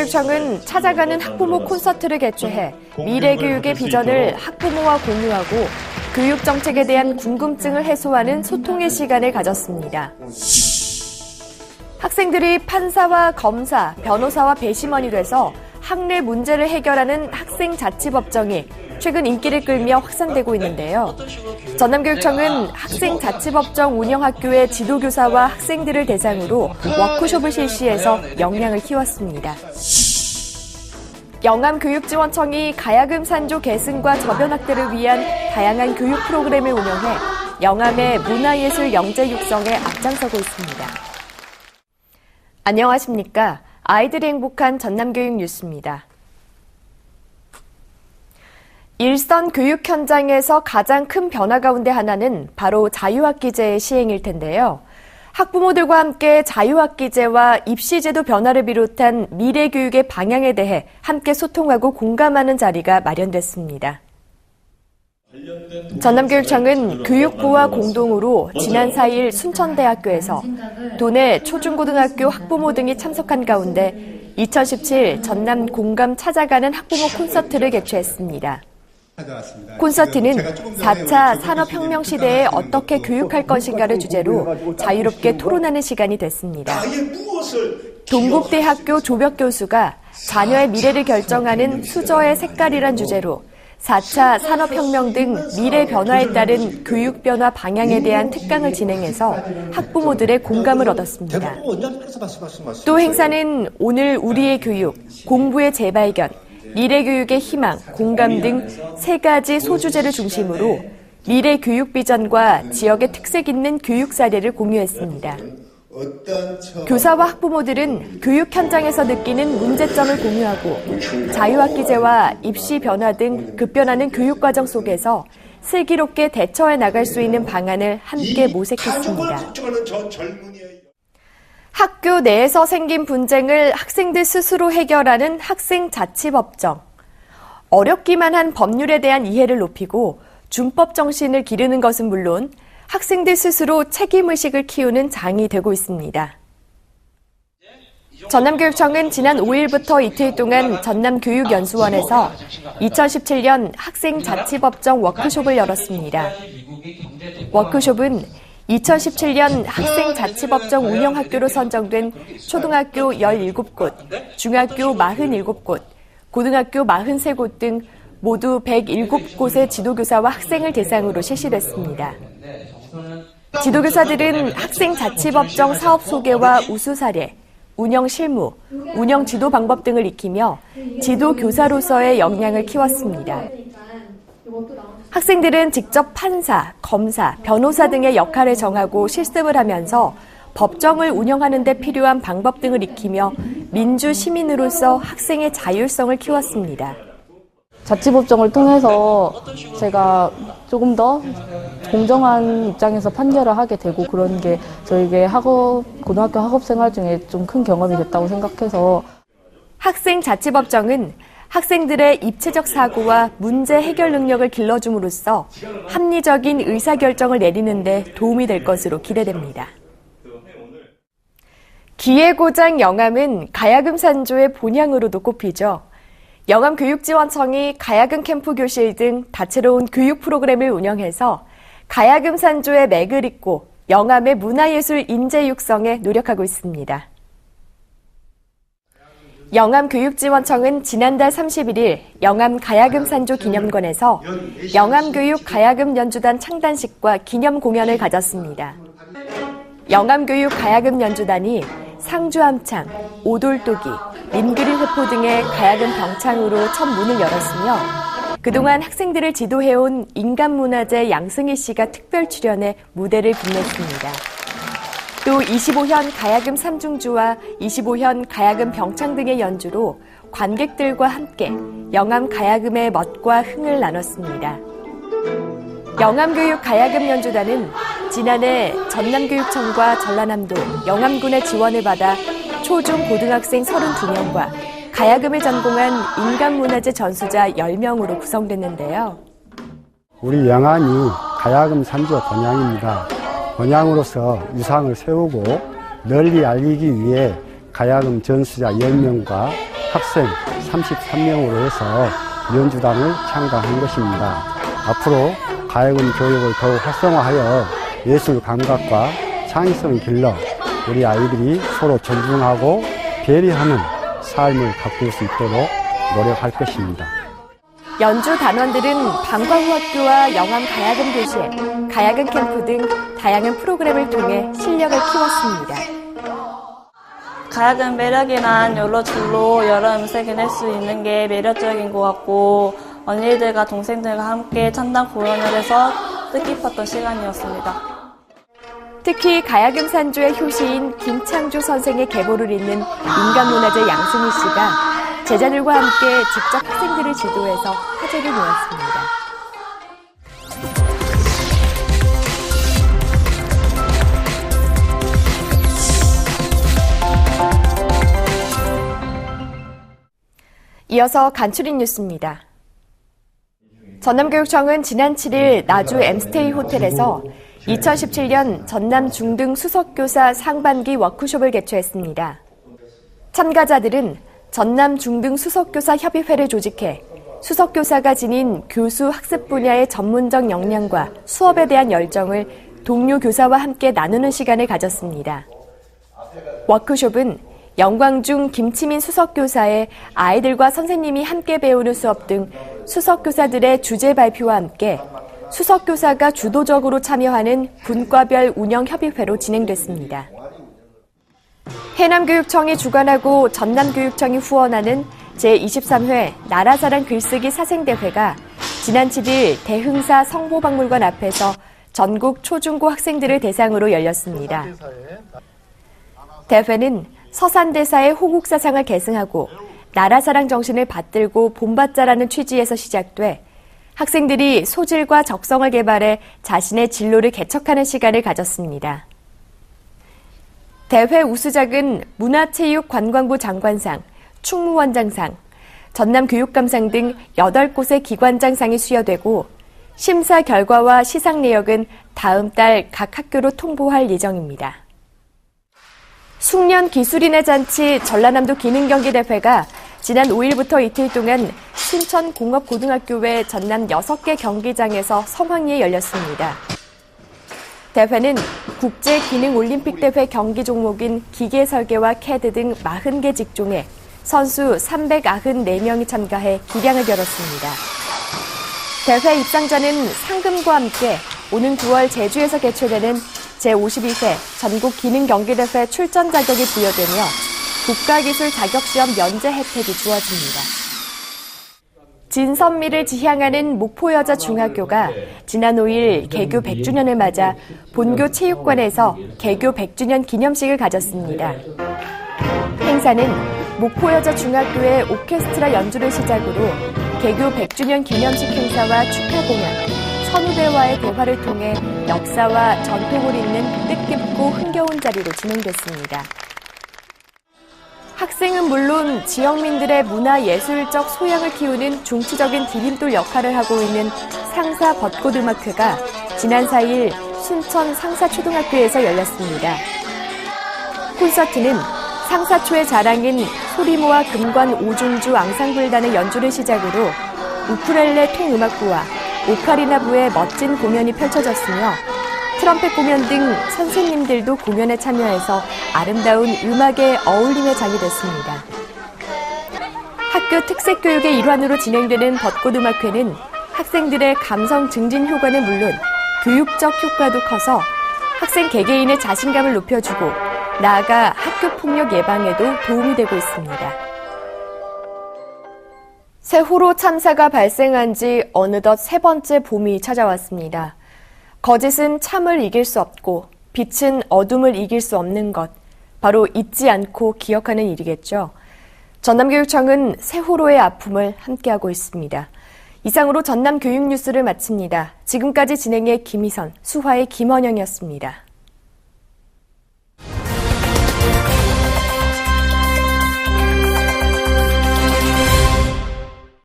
전남교육청은 찾아가는 학부모 콘서트를 개최해 미래교육의 비전을 학부모와 공유하고 교육정책에 대한 궁금증을 해소하는 소통의 시간을 가졌습니다. 학생들이 판사와 검사, 변호사와 배심원이 돼서 학내 문제를 해결하는 학생자치법정이 최근 인기를 끌며 확산되고 있는데요. 전남교육청은 학생자치법정 운영학교의 지도교사와 학생들을 대상으로 워크숍을 실시해서 역량을 키웠습니다. 영암교육지원청이 가야금 산조 계승과 저변학대를 위한 다양한 교육 프로그램을 운영해 영암의 문화예술 영재 육성에 앞장서고 있습니다. 안녕하십니까? 아이들이 행복한 전남교육 뉴스입니다. 일선 교육 현장에서 가장 큰 변화 가운데 하나는 바로 자유학기제의 시행일 텐데요. 학부모들과 함께 자유학기제와 입시제도 변화를 비롯한 미래교육의 방향에 대해 함께 소통하고 공감하는 자리가 마련됐습니다. 전남교육청은 교육부와 공동으로 지난 4일 순천대학교에서 도내 초중고등학교 학부모 등이 참석한 가운데 2017 전남 공감 찾아가는 학부모 콘서트를 개최했습니다. 콘서트는 4차 산업혁명 시대에 어떻게 교육할 것인가를 주제로 자유롭게 토론하는 시간이 됐습니다. 동국대학교 조벽 교수가 자녀의 미래를 결정하는 수저의 색깔이란 주제로 4차 산업혁명 등 미래 변화에 따른 교육 변화 방향에 대한 특강을 진행해서 학부모들의 공감을 얻었습니다. 또 행사는 오늘 우리의 교육, 공부의 재발견, 미래교육의 희망, 공감 등 3가지 소주제를 중심으로 미래 교육 비전과 지역의 특색 있는 교육 사례를 공유했습니다. 교사와 학부모들은 교육 현장에서 느끼는 문제점을 공유하고 자유학기제와 입시 변화 등 급변하는 교육과정 속에서 슬기롭게 대처해 나갈 수 있는 방안을 함께 모색했습니다. 학교 내에서 생긴 분쟁을 학생들 스스로 해결하는 학생자치법정. 어렵기만 한 법률에 대한 이해를 높이고 준법 정신을 기르는 것은 물론 학생들 스스로 책임의식을 키우는 장이 되고 있습니다. 전남교육청은 지난 5일부터 이틀 동안 전남교육연수원에서 2017년 학생자치법정 워크숍을 열었습니다. 워크숍은 2017년 학생자치법정 운영학교로 선정된 초등학교 17곳, 중학교 47곳, 고등학교 43곳 등 모두 107곳의 지도교사와 학생을 대상으로 실시됐습니다. 지도교사들은 학생자치법정 사업 소개와 우수 사례, 운영 실무, 운영 지도 방법 등을 익히며 지도교사로서의 역량을 키웠습니다. 학생들은 직접 판사, 검사, 변호사 등의 역할을 정하고 실습을 하면서 법정을 운영하는 데 필요한 방법 등을 익히며 민주 시민으로서 학생의 자율성을 키웠습니다. 자치법정을 통해서 제가 조금 더 공정한 입장에서 판결을 하게 되고 그런 게 저에게 고등학교 학업 생활 중에 좀 큰 경험이 됐다고 생각해서 학생자치법정은 학생들의 입체적 사고와 문제 해결 능력을 길러줌으로써 합리적인 의사결정을 내리는 데 도움이 될 것으로 기대됩니다. 기회고장 영암은 가야금 산조의 본향으로도 꼽히죠. 영암교육지원청이 가야금 캠프 교실 등 다채로운 교육 프로그램을 운영해서 가야금 산조의 맥을 잇고 영암의 문화예술 인재 육성에 노력하고 있습니다. 영암교육지원청은 지난달 31일 영암 가야금 산조 기념관에서 영암교육 가야금 연주단 창단식과 기념 공연을 가졌습니다. 영암교육 가야금 연주단이 상주함창, 오돌도기, 민그린 회포 등의 가야금 병창으로 첫 문을 열었으며 그동안 학생들을 지도해온 인간문화재 양승희 씨가 특별 출연해 무대를 빛냈습니다. 또 25현 가야금 삼중주와 25현 가야금 병창 등의 연주로 관객들과 함께 영암 가야금의 멋과 흥을 나눴습니다. 영암교육 가야금 연주단은 지난해 전남교육청과 전라남도, 영암군의 지원을 받아 초중 고등학생 32명과 가야금을 전공한 인간문화재 전수자 10명으로 구성됐는데요. 우리 영암이 가야금 산조 본향입니다. 본향으로서 유상을 세우고 널리 알리기 위해 가야금 전수자 10명과 학생 33명으로 해서 연주단을 창단한 것입니다. 앞으로 가야금 교육을 더욱 활성화하여 예술 감각과 창의성을 길러 우리 아이들이 서로 존중하고 배려하는 삶을 가꿀 수 있도록 노력할 것입니다. 연주 단원들은 방과후학교와 영암 가야금 교실, 가야금 캠프 등 다양한 프로그램을 통해 실력을 키웠습니다. 가야금 매력이란 여러 줄로 여러 음색을 낼 수 있는 게 매력적인 것 같고 언니들과 동생들과 함께 찬단 공연을 해서 뜻깊었던 시간이었습니다. 특히 가야금 산조의 효시인 김창조 선생의 계보를 잇는 인간문화재 양승희 씨가 제자들과 함께 직접 학생들을 지도해서 화제를 모았습니다. 이어서 간추린 뉴스입니다. 전남교육청은 지난 7일 나주 엠스테이 호텔에서 2017년 전남 중등 수석교사 상반기 워크숍을 개최했습니다. 참가자들은 전남 중등 수석교사 협의회를 조직해 수석교사가 지닌 교수 학습 분야의 전문적 역량과 수업에 대한 열정을 동료 교사와 함께 나누는 시간을 가졌습니다. 워크숍은 영광중 김치민 수석교사의 아이들과 선생님이 함께 배우는 수업 등 수석교사들의 주제 발표와 함께 수석교사가 주도적으로 참여하는 분과별 운영협의회로 진행됐습니다. 해남교육청이 주관하고 전남교육청이 후원하는 제23회 나라사랑 글쓰기 사생대회가 지난 7일 대흥사 성보박물관 앞에서 전국 초중고 학생들을 대상으로 열렸습니다. 대회는 서산대사의 호국사상을 계승하고 나라사랑 정신을 받들고 본받자라는 취지에서 시작돼 학생들이 소질과 적성을 개발해 자신의 진로를 개척하는 시간을 가졌습니다. 대회 우수작은 문화체육관광부 장관상, 충무원장상, 전남교육감상 등 8곳의 기관장상이 수여되고 심사 결과와 시상 내역은 다음 달 각 학교로 통보할 예정입니다. 숭년 기술인의 잔치 전라남도 기능경기대회가 지난 5일부터 이틀 동안 순천공업고등학교 외 전남 6개 경기장에서 성황리에 열렸습니다. 대회는 국제기능올림픽대회 경기 종목인 기계설계와 캐드 등 40개 직종에 선수 394명이 참가해 기량을 겨뤘습니다. 대회 입상자는 상금과 함께 오는 9월 제주에서 개최되는 제52회 전국기능경기대회 출전 자격이 부여되며 국가기술 자격시험 면제 혜택이 주어집니다. 진선미를 지향하는 목포여자 중학교가 지난 5일 개교 100주년을 맞아 본교 체육관에서 개교 100주년 기념식을 가졌습니다. 행사는 목포여자 중학교의 오케스트라 연주를 시작으로 개교 100주년 기념식 행사와 축하 공연, 선후배와의 대화를 통해 역사와 전통을 잇는 뜻깊고 흥겨운 자리로 진행됐습니다. 학생은 물론 지역민들의 문화예술적 소양을 키우는 중추적인 디딤돌 역할을 하고 있는 상사 벚꽃음악회가 지난 4일 순천 상사초등학교에서 열렸습니다. 콘서트는 상사초의 자랑인 소리모와 금관 오중주 앙상블단의 연주를 시작으로 우쿨렐레 통음악부와 오카리나부의 멋진 공연이 펼쳐졌으며 트럼펫 공연 등 선생님들도 공연에 참여해서 아름다운 음악의 어울림의 장이 됐습니다. 학교 특색교육의 일환으로 진행되는 벚꽃음악회는 학생들의 감성 증진 효과는 물론 교육적 효과도 커서 학생 개개인의 자신감을 높여주고 나아가 학교 폭력 예방에도 도움이 되고 있습니다. 세월호 참사가 발생한 지 어느덧 3번째 봄이 찾아왔습니다. 거짓은 참을 이길 수 없고 빛은 어둠을 이길 수 없는 것, 바로 잊지 않고 기억하는 일이겠죠. 전남교육청은 세월호의 아픔을 함께하고 있습니다. 이상으로 전남교육뉴스를 마칩니다. 지금까지 진행해 김희선, 수화의 김원영이었습니다.